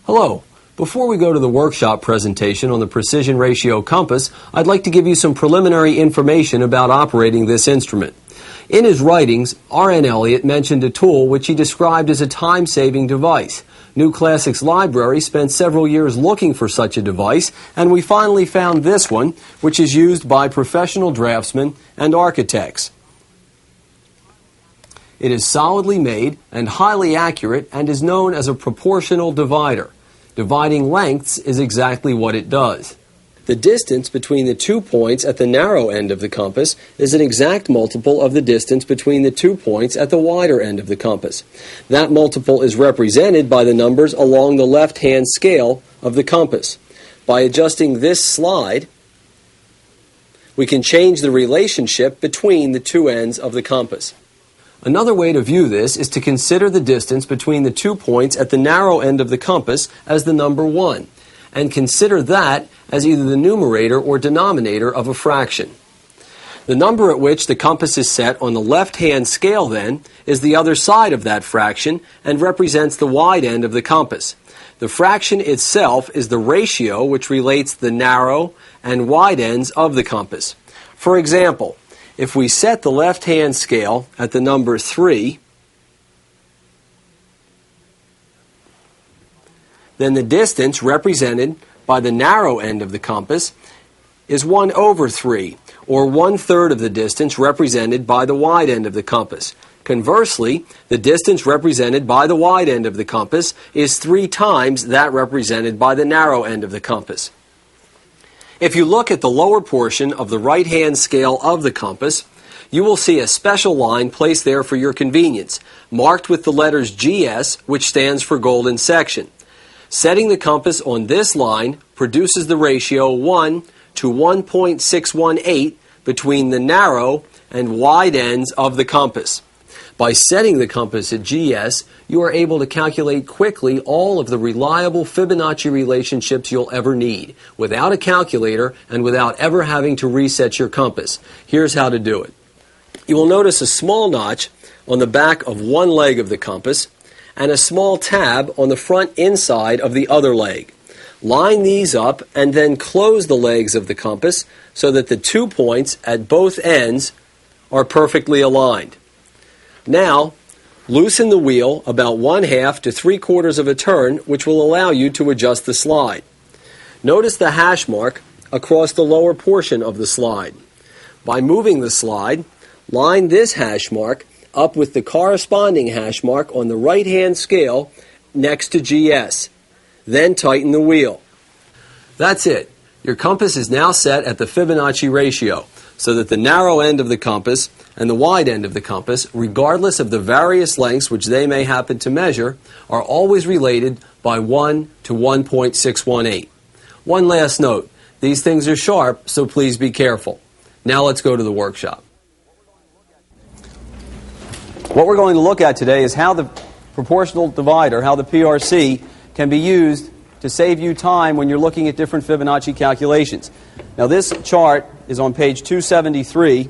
Hello. Before we go to the workshop presentation on the precision ratio compass, I'd like to give you some preliminary information about operating this instrument. In his writings, R.N. Elliott mentioned a tool which he described as a time-saving device. New Classics Library spent several years looking for such a device, and we finally found this one, which is used by professional draftsmen and architects. It is solidly made and highly accurate and is known as a proportional divider. Dividing lengths is exactly what it does. The distance between the 2 points at the narrow end of the compass is an exact multiple of the distance between the 2 points at the wider end of the compass. That multiple is represented by the numbers along the left-hand scale of the compass. By adjusting this slide, we can change the relationship between the two ends of the compass. Another way to view this is to consider the distance between the 2 points at the narrow end of the compass as the number 1, and consider that as either the numerator or denominator of a fraction. The number at which the compass is set on the left-hand scale, then, is the other side of that fraction and represents the wide end of the compass. The fraction itself is the ratio which relates the narrow and wide ends of the compass. For example, if we set the left-hand scale at the number 3, then the distance represented by the narrow end of the compass is 1 over 3, or 1/3 of the distance represented by the wide end of the compass. Conversely, the distance represented by the wide end of the compass is 3 times that represented by the narrow end of the compass. If you look at the lower portion of the right-hand scale of the compass, you will see a special line placed there for your convenience, marked with the letters GS, which stands for golden section. Setting the compass on this line produces the ratio 1 to 1.618 between the narrow and wide ends of the compass. By setting the compass at GS, you are able to calculate quickly all of the reliable Fibonacci relationships you'll ever need, without a calculator and without ever having to reset your compass. Here's how to do it. You will notice a small notch on the back of one leg of the compass and a small tab on the front inside of the other leg. Line these up and then close the legs of the compass so that the 2 points at both ends are perfectly aligned. Now, loosen the wheel about 1/2 to 3/4 of a turn, which will allow you to adjust the slide. Notice the hash mark across the lower portion of the slide. By moving the slide, line this hash mark up with the corresponding hash mark on the right-hand scale next to GS. Then tighten the wheel. That's it. Your compass is now set at the Fibonacci ratio, so that the narrow end of the compass and the wide end of the compass, regardless of the various lengths which they may happen to measure, are always related by 1 to 1.618. One last note. These things are sharp, so please be careful. Now let's go to the workshop. What we're going to look at today is how the proportional divider, how the PRC, can be used to save you time when you're looking at different Fibonacci calculations. Now this chart is on page 273,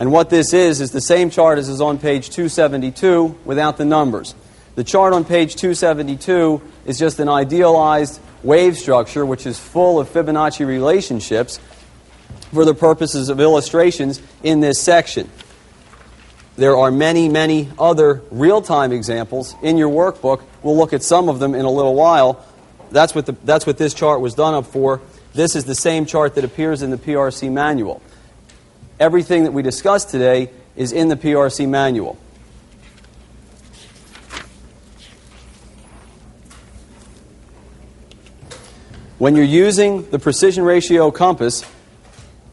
and what this is the same chart as is on page 272 without the numbers. The chart on page 272 is just an idealized wave structure which is full of Fibonacci relationships for the purposes of illustrations in this section. There are many, many other real-time examples in your workbook. We'll look at some of them in a little while. That's what this chart was done up for. This is the same chart that appears in the PRC manual. Everything that we discussed today is in the PRC manual. When you're using the precision ratio compass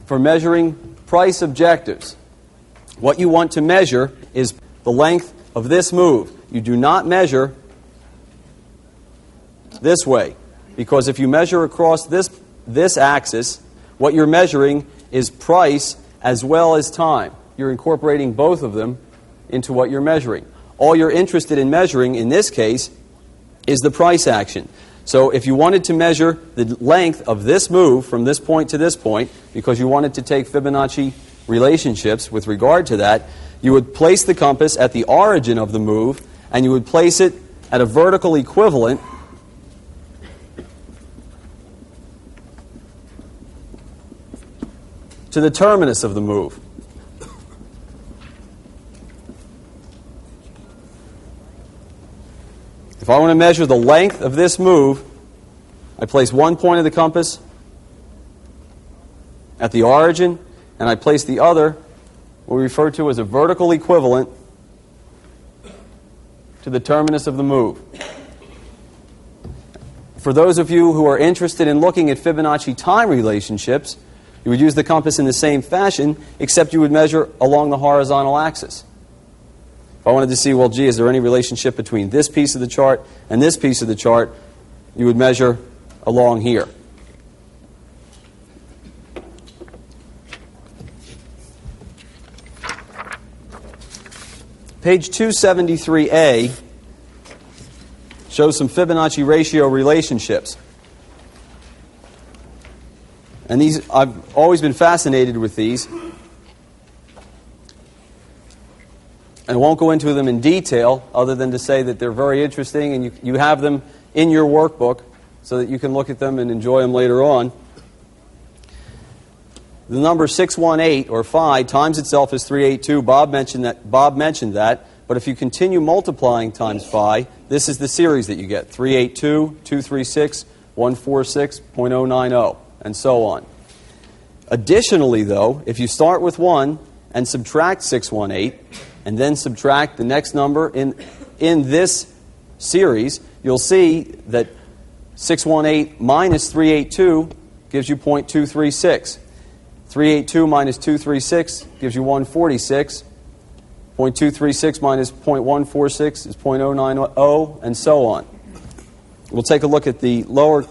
for measuring price objectives, what you want to measure is the length of this move. You do not measure this way, because if you measure across this axis, what you're measuring is price as well as time. You're incorporating both of them into what you're measuring. All you're interested in measuring in this case is the price action. So if you wanted to measure the length of this move from this point to this point, because you wanted to take Fibonacci relationships with regard to that, you would place the compass at the origin of the move, and you would place it at a vertical equivalent to the terminus of the move. If I want to measure the length of this move, I place one point of the compass at the origin, and I place the other, what we refer to as a vertical equivalent, to the terminus of the move. For those of you who are interested in looking at Fibonacci time relationships, you would use the compass in the same fashion, except you would measure along the horizontal axis. If I wanted to see, well, gee, is there any relationship between this piece of the chart and this piece of the chart, you would measure along here. Page 273A shows some Fibonacci ratio relationships. And these, I've always been fascinated with these. I won't go into them in detail other than to say that they're very interesting, and you have them in your workbook so that you can look at them and enjoy them later on. The number 618, or phi, times itself as 382. Bob mentioned that. But if you continue multiplying times phi, this is the series that you get: 382, 236, 146, 0.090, and so on. Additionally, though, if you start with 1 and subtract 618, and then subtract the next number in this series, you'll see that 618 minus 382 gives you 0.236. 382 minus 236 gives you 146. 0.236 minus 0.146 is 0.090, and so on. We'll take a look at the lower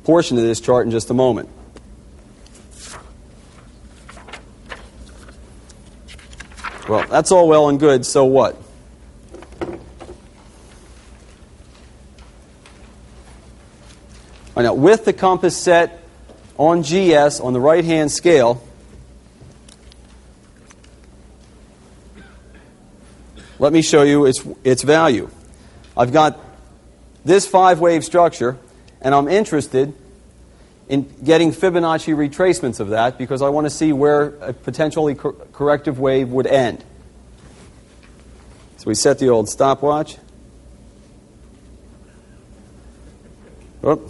portion of this chart in just a moment. Well, that's all well and good, so what? All right, now, with the compass set on GS on the right-hand scale, let me show you its value. I've got this 5-wave structure, and I'm interested in getting Fibonacci retracements of that because I want to see where a potentially corrective wave would end. So we set the old stopwatch. Whoop.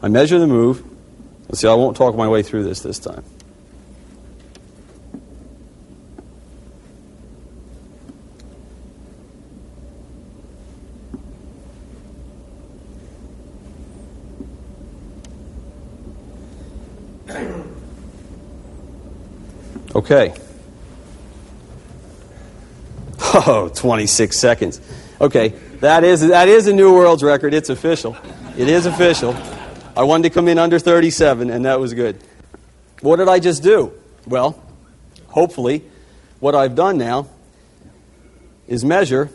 I measure the move. Let's see, I won't talk my way through this time. Okay. Oh, 26 seconds. Okay, that is a new world's record. It's official. It is official. I wanted to come in under 37, and that was good. What did I just do? Well, hopefully, what I've done now is measure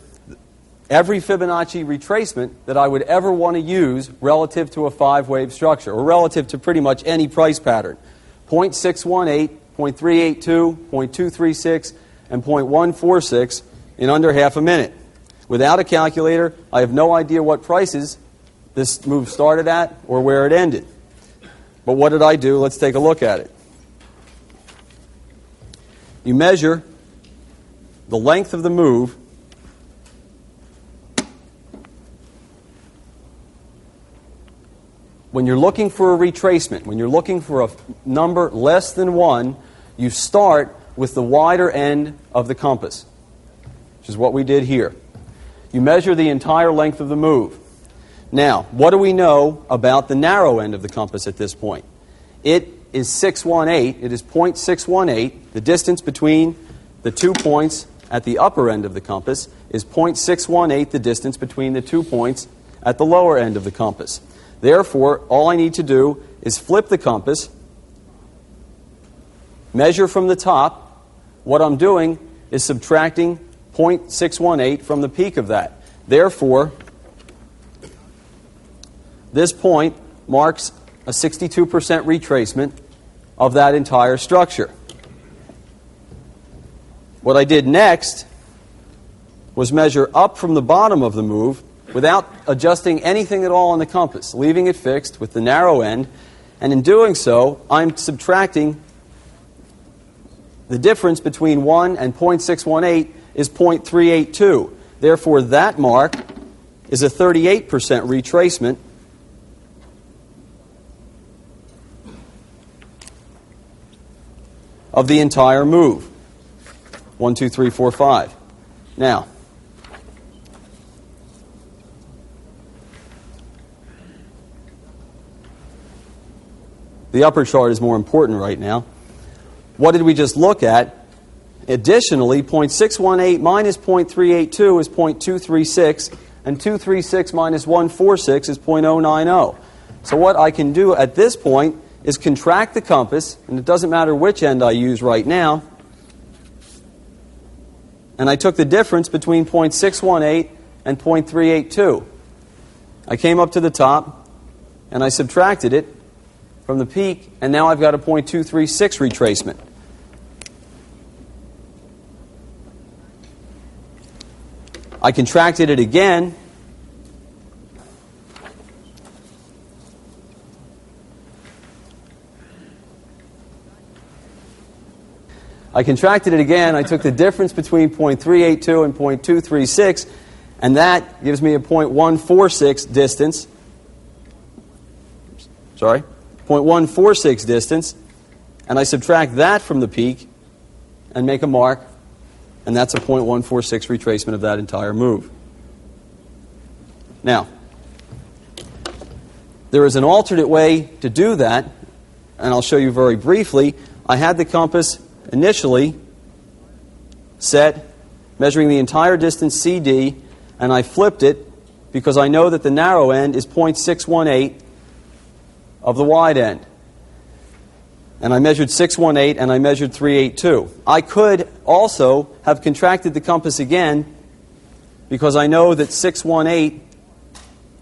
every Fibonacci retracement that I would ever want to use relative to a 5-wave structure, or relative to pretty much any price pattern. 0.618, 0.382, 0.236, and 0.146 in under half a minute. Without a calculator, I have no idea what prices this move started at or where it ended. But what did I do? Let's take a look at it. You measure the length of the move when you're looking for a retracement, when you're looking for a number less than 1, you start with the wider end of the compass, which is what we did here. You measure the entire length of the move. Now, what do we know about the narrow end of the compass at this point? It is 618. It is 0.618. The distance between the 2 points at the upper end of the compass is 0.618, the distance between the 2 points at the lower end of the compass. Therefore, all I need to do is flip the compass, measure from the top. What I'm doing is subtracting 0.618 from the peak of that. Therefore, this point marks a 62% retracement of that entire structure. What I did next was measure up from the bottom of the move without adjusting anything at all on the compass, leaving it fixed with the narrow end. And in doing so, I'm subtracting the difference between 1 and 0.618 is 0.382. Therefore, that mark is a 38% retracement of the entire move. 1, 2, 3, 4, 5. Now, the upper chart is more important right now. What did we just look at? Additionally, 0.618 minus 0.382 is 0.236, and 236 minus 146 is 0.090. So what I can do at this point is contract the compass, and it doesn't matter which end I use right now, and I took the difference between 0.618 and 0.382. I came up to the top, and I subtracted it from the peak, and now I've got a 0.236 retracement. I contracted it again. I took the difference between 0.382 and 0.236, and that gives me a 0.146 distance. 0.146 distance, and I subtract that from the peak and make a mark, and that's a 0.146 retracement of that entire move. Now, there is an alternate way to do that, and I'll show you very briefly. I had the compass initially set measuring the entire distance CD, and I flipped it because I know that the narrow end is 0.618 of the wide end. And I measured 618 and I measured 382. I could also have contracted the compass again because I know that 618,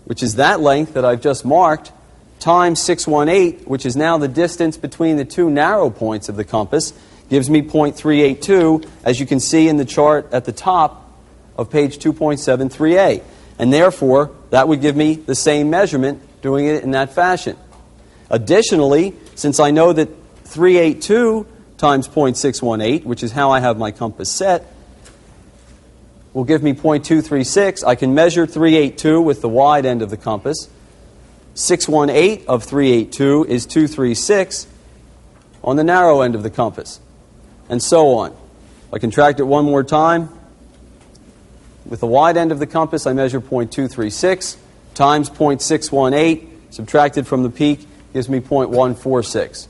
which is that length that I've just marked, times 618, which is now the distance between the two narrow points of the compass, gives me 0.382, as you can see in the chart at the top of page 2.73a. And therefore, that would give me the same measurement doing it in that fashion. Additionally, since I know that 382 times 0.618, which is how I have my compass set, will give me 0.236. I can measure 382 with the wide end of the compass. 618 of 382 is 236 on the narrow end of the compass, and so on. I contract it one more time. With the wide end of the compass, I measure 0.236 times 0.618, subtracted from the peak, gives me 0.146.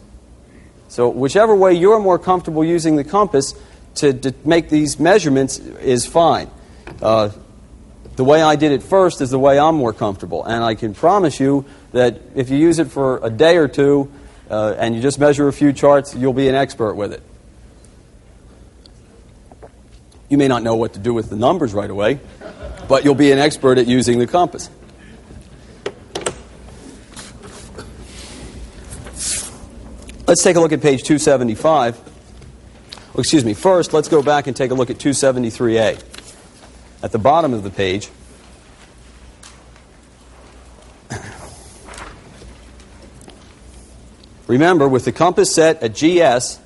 So whichever way you're more comfortable using the compass to make these measurements is fine. The way I did it first is the way I'm more comfortable. And I can promise you that if you use it for a day or two and you just measure a few charts, you'll be an expert with it. You may not know what to do with the numbers right away, but you'll be an expert at using the compass. Let's take a look at page 275. First, let's go back and take a look at 273a. At the bottom of the page, remember, with the compass set at GS,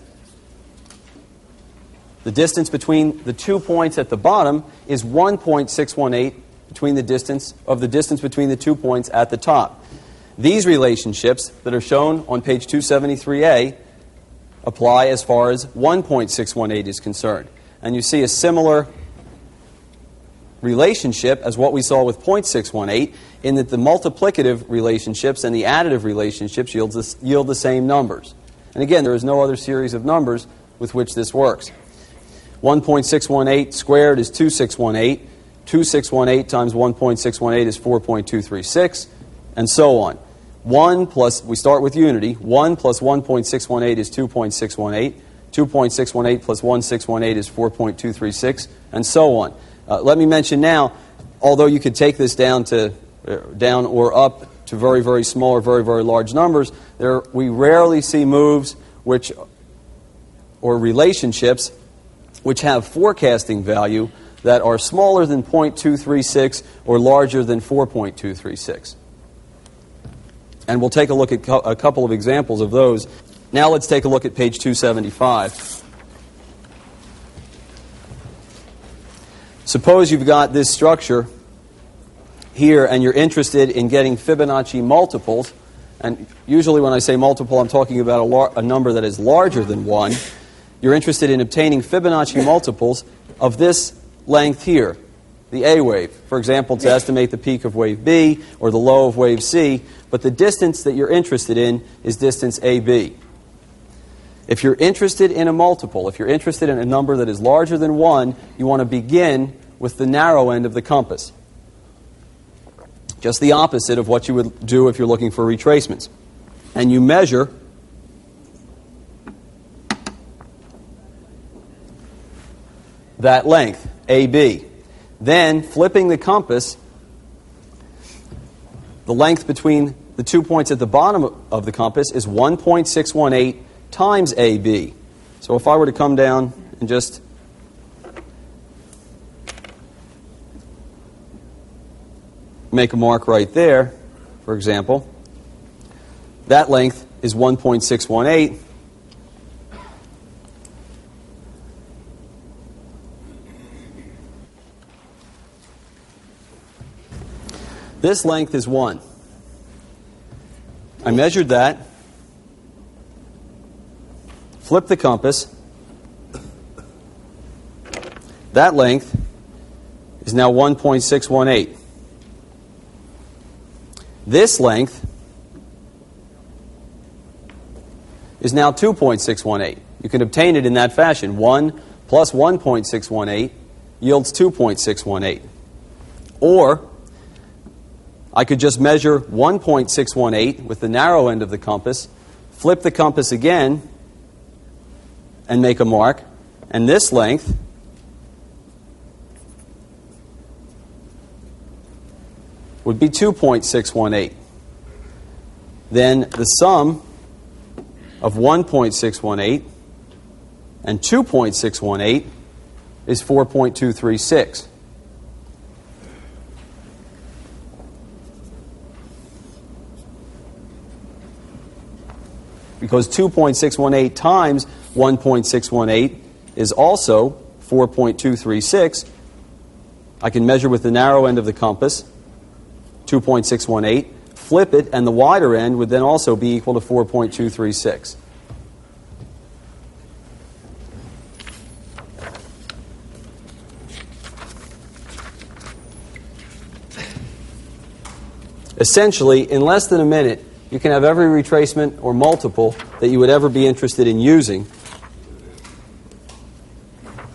the distance between the 2 points at the bottom is 1.618 between the distance between the 2 points at the top. These relationships that are shown on page 273a apply as far as 1.618 is concerned. And you see a similar relationship as what we saw with 0.618, in that the multiplicative relationships and the additive relationships yield the same numbers. And again, there is no other series of numbers with which this works. 1.618 squared is 2618. 2618 times 1.618 is 4.236, and so on. 1 plus, we start with unity, 1 plus 1.618 is 2.618, 2.618 plus 1.618 is 4.236, and so on. Let me mention now, although you could take this down or up to very, very small or very, very large numbers, we rarely see moves or relationships which have forecasting value that are smaller than 0.236 or larger than 4.236. And we'll take a look at a couple of examples of those. Now let's take a look at page 275. Suppose you've got this structure here and you're interested in getting Fibonacci multiples. And usually when I say multiple, I'm talking about a number that is larger than 1. You're interested in obtaining Fibonacci multiples of this length here, the A wave. For example, to estimate the peak of wave B or the low of wave C. But the distance that you're interested in is distance AB. If you're interested in a multiple, if you're interested in a number that is larger than 1, you want to begin with the narrow end of the compass. Just the opposite of what you would do if you're looking for retracements. And you measure that length, AB. Then, flipping the compass, the length between the 2 points at the bottom of the compass is 1.618 times AB. So if I were to come down and just make a mark right there, for example, that length is 1.618. This length is 1. I measured that, flip the compass. That length is now 1.618. This length is now 2.618. You can obtain it in that fashion. 1 plus 1.618 yields 2.618. Or I could just measure 1.618 with the narrow end of the compass, flip the compass again, and make a mark. And this length would be 2.618. Then the sum of 1.618 and 2.618 is 4.236. Because 2.618 times 1.618 is also 4.236, I can measure with the narrow end of the compass, 2.618, flip it, and the wider end would then also be equal to 4.236. Essentially, in less than a minute, you can have every retracement or multiple that you would ever be interested in using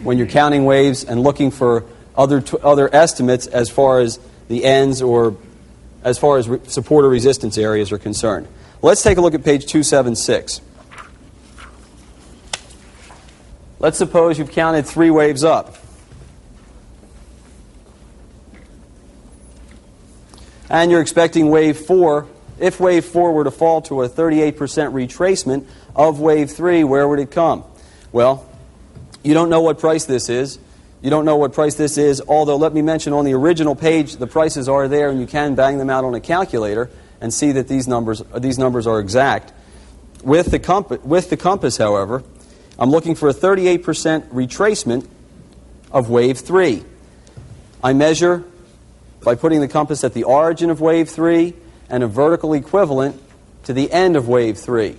when you're counting waves and looking for other estimates as far as the ends or as far as support or resistance areas are concerned. Let's take a look at page 276. Let's suppose you've counted 3 waves up. And you're expecting wave 4. If wave 4 were to fall to a 38% retracement of wave 3, where would it come? Well, you don't know what price this is. You don't know what price this is, although let me mention on the original page the prices are there and you can bang them out on a calculator and see that these numbers are exact. With the compass, however, I'm looking for a 38% retracement of wave 3. I measure by putting the compass at the origin of wave 3 and a vertical equivalent to the end of wave 3.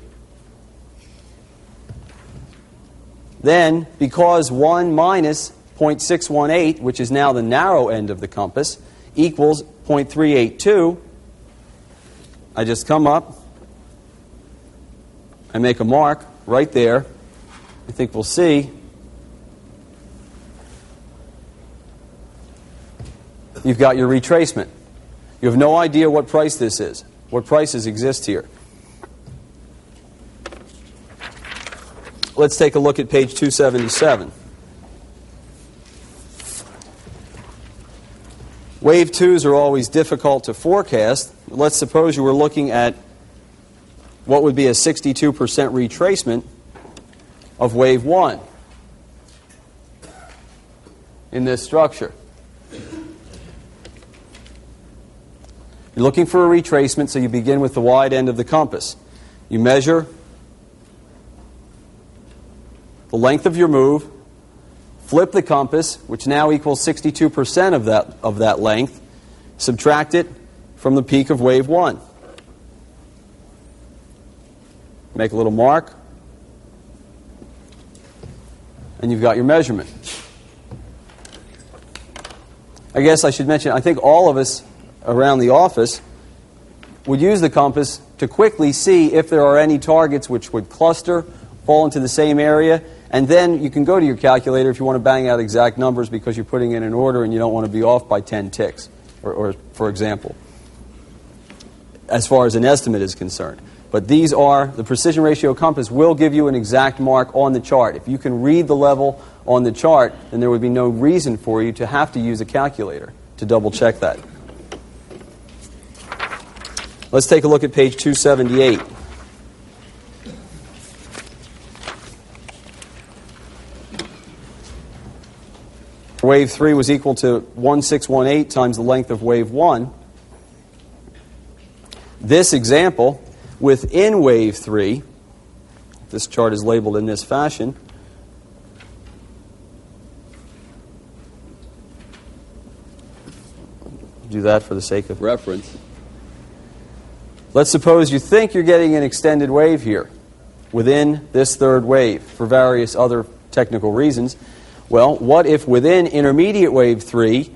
Then, because 1 minus 0.618, which is now the narrow end of the compass, equals 0.382, I just come up, I make a mark right there. I think we'll see. You've got your retracement. You have no idea what price this is, what prices exist here. Let's take a look at page 277. Wave 2s are always difficult to forecast. Let's suppose you were looking at what would be a 62% retracement of wave 1. in this structure. You're looking for a retracement, so you begin with the wide end of the compass. You measure the length of your move, flip the compass, which now equals 62% of that length, subtract it from the peak of wave 1. Make a little mark, and you've got your measurement. I guess I should mention, I think all of us around the office would use the compass to quickly see if there are any targets which would cluster, fall into the same area, and then you can go to your calculator if you want to bang out exact numbers because you're putting in an order and you don't want to be off by 10 ticks, or for example, as far as an estimate is concerned. But these are, the precision ratio compass will give you an exact mark on the chart. If you can read the level on the chart, then there would be no reason for you to have to use a calculator to double check that. Let's take a look at page 278. Wave 3 was equal to 1618 times the length of wave 1. This example, within wave 3, this chart is labeled in this fashion, do that for the sake of reference. Let's suppose you think you're getting an extended wave here within this third wave for various other technical reasons. Well, what if within intermediate wave 3,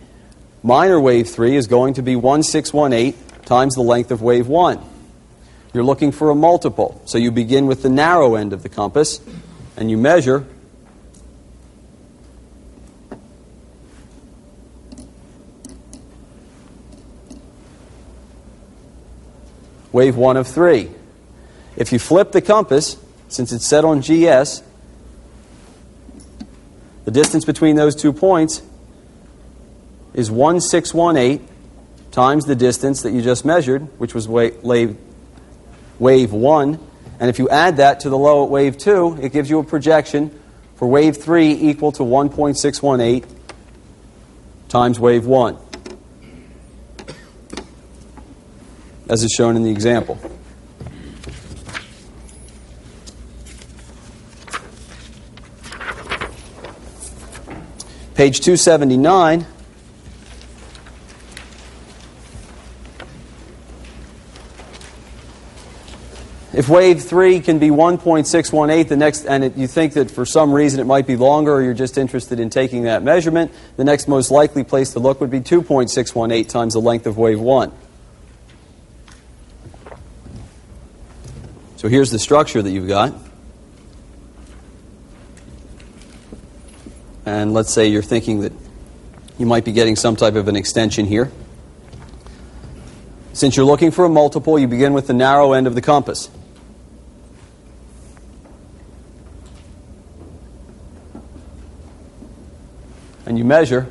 minor wave 3 is going to be 1618 times the length of wave 1? You're looking for a multiple. So you begin with the narrow end of the compass and you measure wave 1 of 3. If you flip the compass, since it's set on GS, the distance between those 2 points is 1618 times the distance that you just measured, which was wave 1. And if you add that to the low at wave 2, it gives you a projection for wave 3 equal to 1.618 times wave 1, as is shown in the example. Page 279. If wave 3 can be 1.618, the next, and you think that for some reason it might be longer, or you're just interested in taking that measurement, the next most likely place to look would be 2.618 times the length of wave 1. So here's the structure that you've got. And let's say you're thinking that you might be getting some type of an extension here. Since you're looking for a multiple, you begin with the narrow end of the compass. And you measure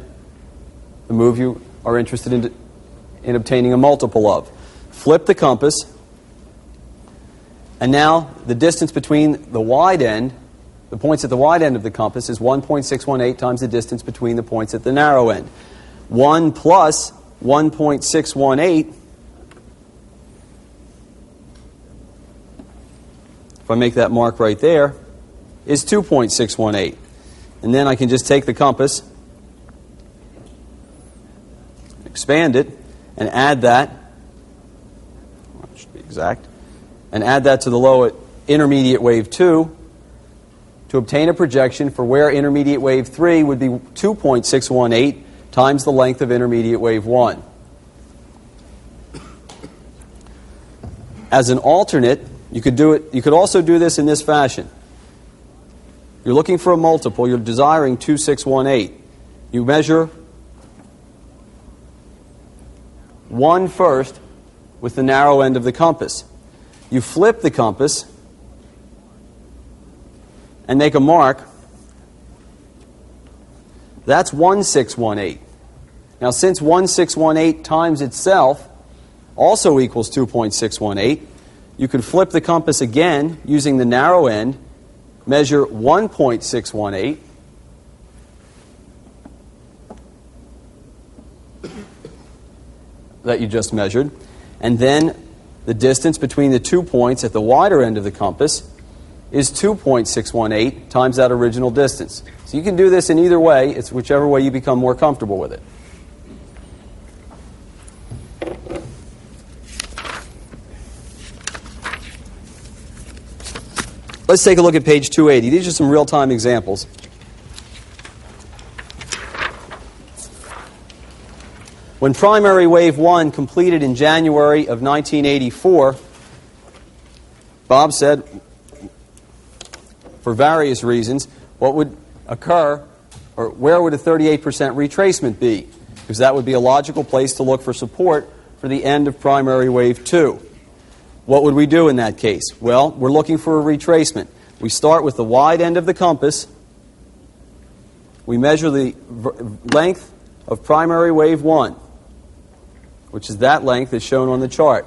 the move you are interested in obtaining a multiple of. Flip the compass. And now the distance between the wide end, the points at the wide end of the compass, is 1.618 times the distance between the points at the narrow end. 1 plus 1.618, if I make that mark right there, is 2.618. And then I can just take the compass, expand it, and add that, should be exact, and add that to the low at intermediate wave 2 to obtain a projection for where intermediate wave 3 would be 2.618 times the length of intermediate wave 1. As an alternate, you could also do this in this fashion. You're looking for a multiple, you're desiring 2618. You measure 1 first with the narrow end of the compass. You flip the compass and make a mark. That's 1618. Now, since 1618 times itself also equals 2.618, you can flip the compass again using the narrow end, measure 1.618, that you just measured, and then the distance between the 2 points at the wider end of the compass is 2.618 times that original distance. So you can do this in either way. It's whichever way you become more comfortable with it. Let's take a look at page 280. These are some real-time examples. When primary wave 1 completed in January of 1984, Bob said, for various reasons, what would occur, or where would a 38% retracement be? Because that would be a logical place to look for support for the end of primary wave 2. What would we do in that case? Well, we're looking for a retracement. We start with the wide end of the compass. We measure the length of primary wave 1, which is that length as shown on the chart.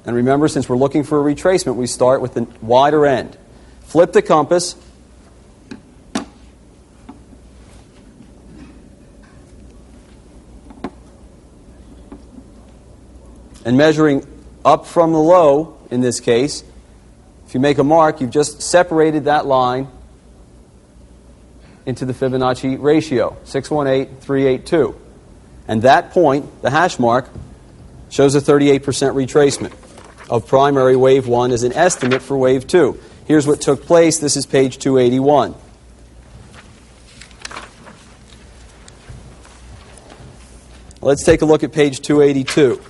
And remember, since we're looking for a retracement, we start with the wider end. Flip the compass. And measuring up from the low, in this case, if you make a mark, you've just separated that line into the Fibonacci ratio, 618,382. And that point, the hash mark, shows a 38% retracement of primary wave 1 as an estimate for wave 2. Here's what took place. This is page 281. Let's take a look at page 282.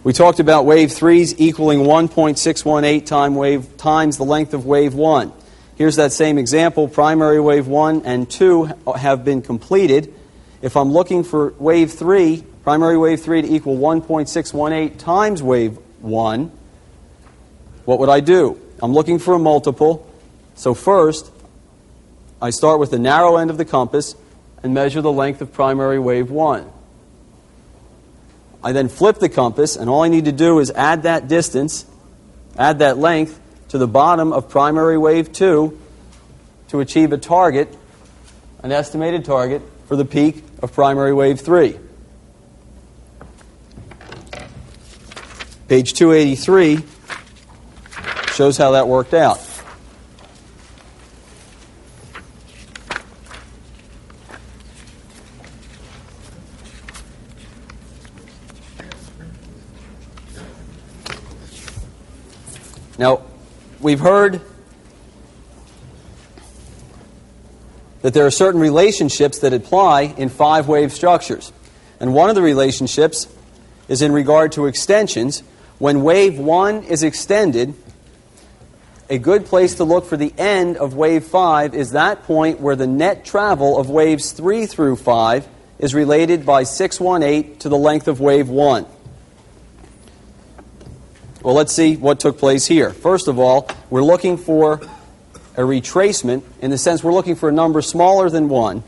We talked about wave 3's equaling 1.618 times the length of wave 1. Here's that same example. Primary wave 1 and 2 have been completed. If I'm looking for wave 3, primary wave 3 to equal 1.618 times wave 1, what would I do? I'm looking for a multiple. So first, I start with the narrow end of the compass and measure the length of primary wave 1. I then flip the compass, and all I need to do is add that distance, add that length, to the bottom of primary wave 2 to achieve a target, an estimated target, for the peak of primary wave 3. Page 283 shows how that worked out. Now, we've heard that there are certain relationships that apply in 5-wave structures. And one of the relationships is in regard to extensions. When wave 1 is extended, a good place to look for the end of wave 5 is that point where the net travel of waves 3 through 5 is related by 618 to the length of wave 1. Well, let's see what took place here. First of all, we're looking for a retracement, in the sense we're looking for a number smaller than 1.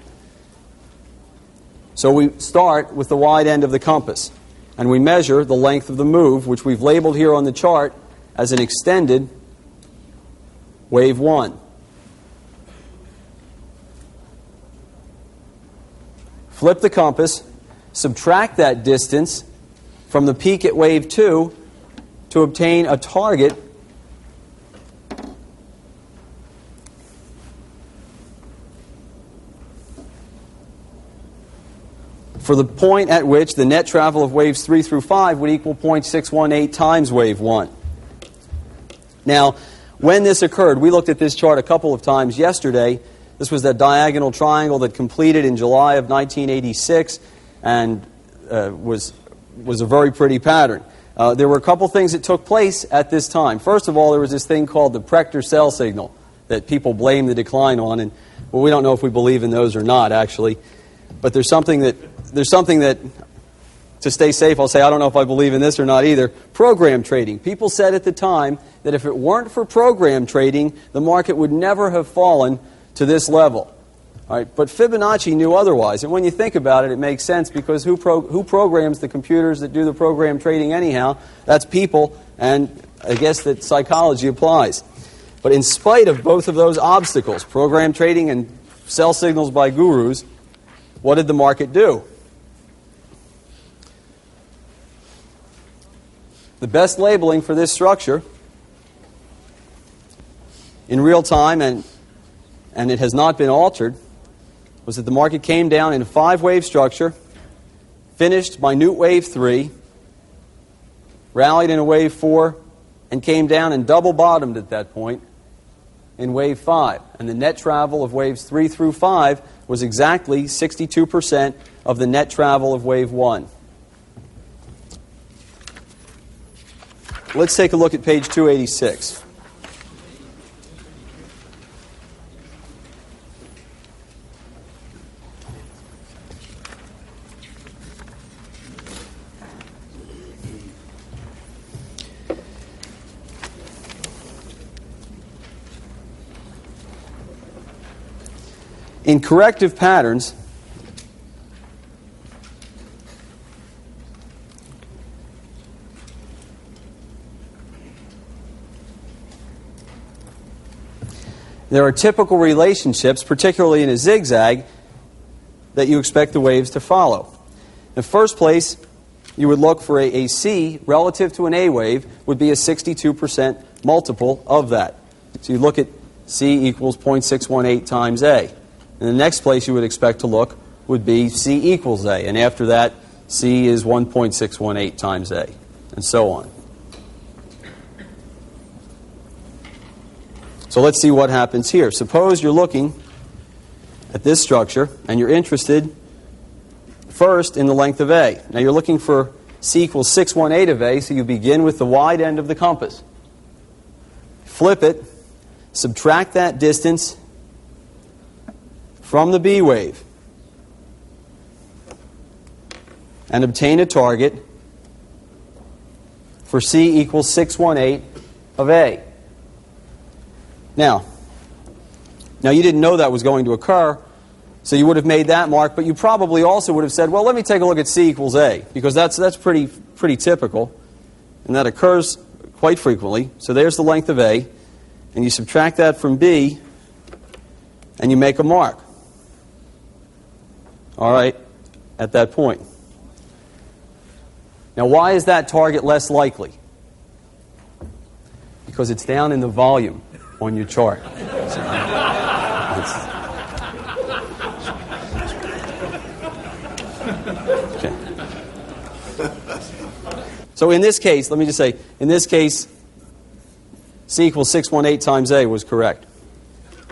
So we start with the wide end of the compass, and we measure the length of the move, which we've labeled here on the chart as an extended wave 1. Flip the compass, subtract that distance from the peak at wave 2 to obtain a target for the point at which the net travel of waves 3 through 5 would equal 0.618 times wave 1. Now, when this occurred, we looked at this chart a couple of times yesterday. This was that diagonal triangle that completed in July of 1986 and was a very pretty pattern. There were a couple things that took place at this time. First of all, there was this thing called the Prechter cell signal that people blame the decline on, and well, we don't know if we believe in those or not, actually. But there's something that, to stay safe, I'll say I don't know if I believe in this or not either. Program trading. People said at the time that if it weren't for program trading, the market would never have fallen to this level. All right, but Fibonacci knew otherwise. And when you think about it, it makes sense, because who programs the computers that do the program trading anyhow? That's people, and I guess that psychology applies. But in spite of both of those obstacles, program trading and sell signals by gurus, what did the market do? The best labeling for this structure in real time, and it has not been altered, was that the market came down in a 5-wave structure, finished minute wave 3, rallied in a wave 4, and came down and double bottomed at that point in wave 5. And the net travel of waves 3 through 5 was exactly 62% of the net travel of wave 1. Let's take a look at page 286. In corrective patterns, there are typical relationships, particularly in a zigzag, that you expect the waves to follow. In the first place, you would look for a C relative to an A wave would be a 62% multiple of that. So you look at C equals 0.618 times A. And the next place you would expect to look would be C equals A. And after that, C is 1.618 times A, and so on. So let's see what happens here. Suppose you're looking at this structure, and you're interested first in the length of A. Now you're looking for C equals 618 of A, so you begin with the wide end of the compass. Flip it, subtract that distance from the B wave, and obtain a target for C equals 618 of A. Now you didn't know that was going to occur, so you would have made that mark, but you probably also would have said, well, let me take a look at C equals A, because that's pretty typical, and that occurs quite frequently. So there's the length of A, and you subtract that from B, and you make a mark. All right, at that point. Now, why is that target less likely? Because it's down in the volume on your chart. Okay. So in this case, let me just say, in this case, C equals 618 times A was correct.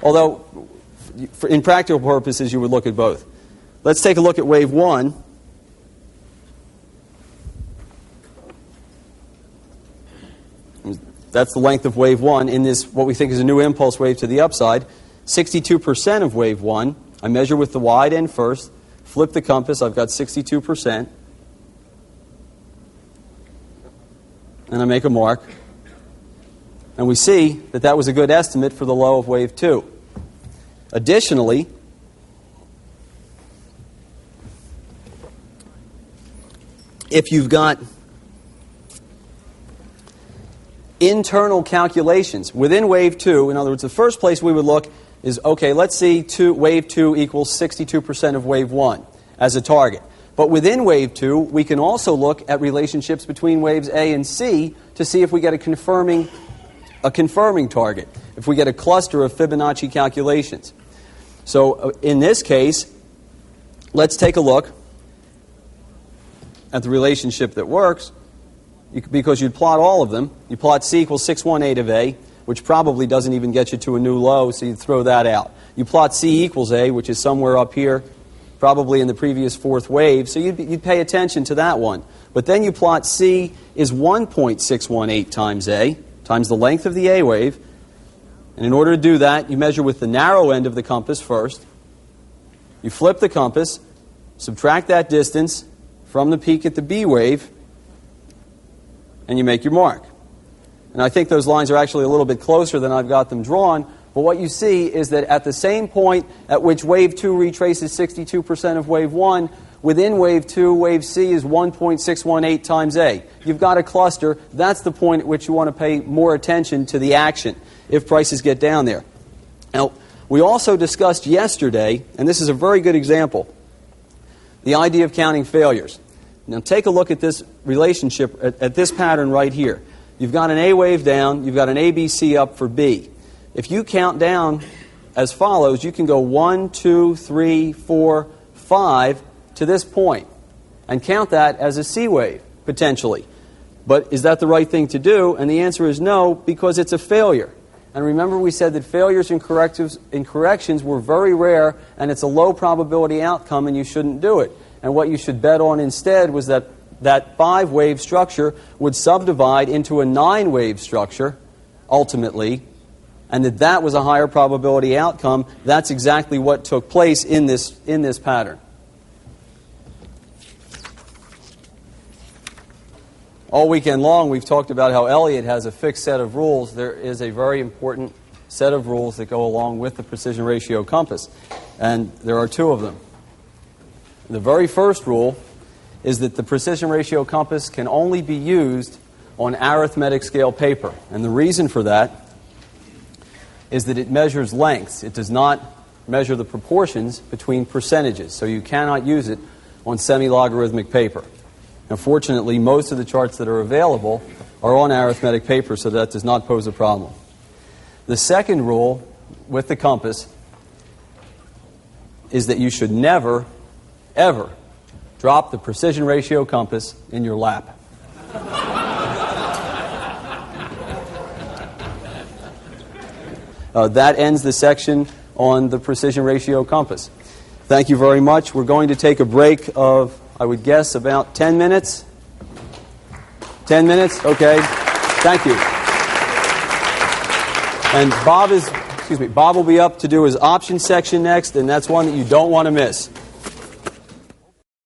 Although, in practical purposes, you would look at both. Let's take a look at wave 1. That's the length of wave 1 in this, what we think is a new impulse wave to the upside. 62% of wave 1. I measure with the wide end first, flip the compass, I've got 62%. And I make a mark. And we see that that was a good estimate for the low of wave 2. Additionally, if you've got internal calculations within wave 2, in other words, the first place we would look is, okay, let's see wave 2 equals 62% of wave 1 as a target. But within wave 2, we can also look at relationships between waves A and C to see if we get a confirming target, if we get a cluster of Fibonacci calculations. So in this case, let's take a look at the relationship that works, because you'd plot all of them. You plot C equals 618 of A, which probably doesn't even get you to a new low, so you'd throw that out. You plot C equals A, which is somewhere up here, probably in the previous fourth wave, so you'd pay attention to that one. But then you plot C is 1.618 times A, times the length of the A wave, and in order to do that, you measure with the narrow end of the compass first. You flip the compass, subtract that distance from the peak at the B wave, and you make your mark. And I think those lines are actually a little bit closer than I've got them drawn, but what you see is that at the same point at which wave 2 retraces 62% of wave 1, Within wave 2, wave C is 1.618 times A. You've got a cluster. That's the point at which you want to pay more attention to the action if prices get down there. Now, we also discussed yesterday, and this is a very good example, the idea of counting failures. Now, take a look at this relationship, at this pattern right here. You've got an A wave down. You've got an ABC up for B. If you count down as follows, you can go 1, 2, 3, 4, 5 to this point and count that as a C wave, potentially. But is that the right thing to do? And the answer is no, because it's a failure. And remember, we said that failures in corrections were very rare, and it's a low probability outcome, and you shouldn't do it. And what you should bet on instead was that 5-wave structure would subdivide into a 9-wave structure, ultimately, and that was a higher probability outcome. That's exactly what took place in this pattern. All weekend long, we've talked about how Elliott has a fixed set of rules. There is a very important set of rules that go along with the precision ratio compass, and there are 2 of them. The very first rule is that the precision ratio compass can only be used on arithmetic scale paper, and the reason for that is that it measures lengths. It does not measure the proportions between percentages, so you cannot use it on semi-logarithmic paper. Now, fortunately, most of the charts that are available are on arithmetic paper, so that does not pose a problem. The second rule with the compass is that you should never, ever drop the precision ratio compass in your lap. That ends the section on the precision ratio compass. Thank you very much. We're going to take a break of, I would guess, about 10 minutes. 10 minutes? Okay. Thank you. And Bob will be up to do his option section next, and that's one that you don't want to miss.